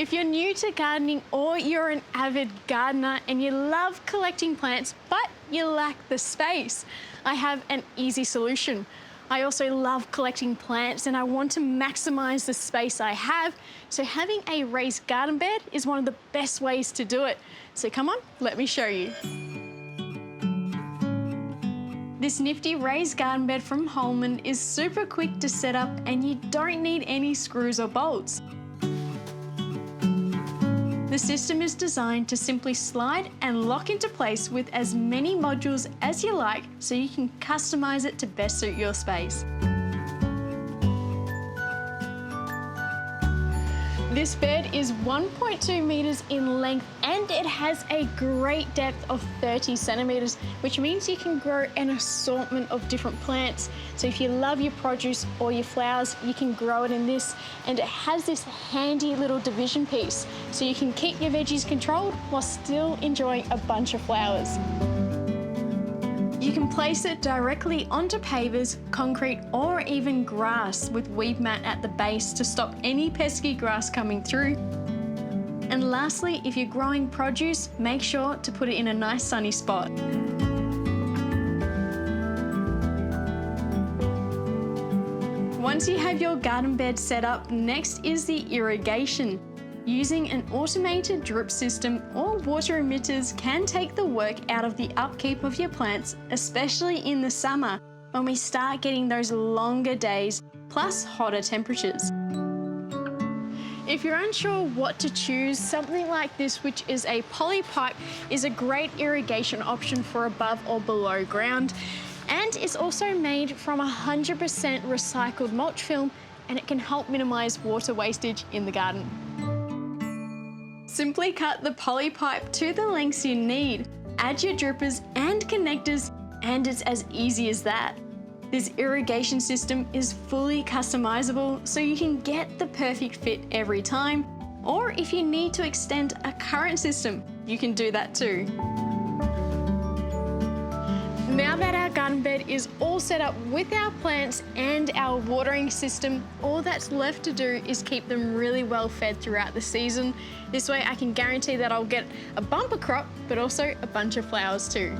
If you're new to gardening or you're an avid gardener and you love collecting plants but you lack the space, I have an easy solution. I also love collecting plants and I want to maximise the space I have, so having a raised garden bed is one of the best ways to do it. So come on, let me show you. This nifty raised garden bed from Holman is super quick to set up and you don't need any screws or bolts. The system is designed to simply slide and lock into place with as many modules as you like, so you can customize it to best suit your space. This bed is 1.2 metres in length and it has a great depth of 30 centimetres, which means you can grow an assortment of different plants. So if you love your produce or your flowers, you can grow it in this, and it has this handy little division piece, so you can keep your veggies controlled while still enjoying a bunch of flowers. You can place it directly onto pavers, concrete, or even grass with weed mat at the base to stop any pesky grass coming through. And lastly, if you're growing produce, make sure to put it in a nice sunny spot. Once you have your garden bed set up, next is the irrigation. Using an automated drip system or water emitters can take the work out of the upkeep of your plants, especially in the summer when we start getting those longer days plus hotter temperatures. If you're unsure what to choose, something like this, which is a poly pipe, is a great irrigation option for above or below ground. And it's also made from 100% recycled mulch film, and it can help minimise water wastage in the garden. Simply cut the poly pipe to the lengths you need, add your drippers and connectors, and it's as easy as that. This irrigation system is fully customizable, so you can get the perfect fit every time, or if you need to extend a current system, you can do that too. Now that our garden bed is all set up with our plants and our watering system, all that's left to do is keep them really well fed throughout the season. This way I can guarantee that I'll get a bumper crop, but also a bunch of flowers too.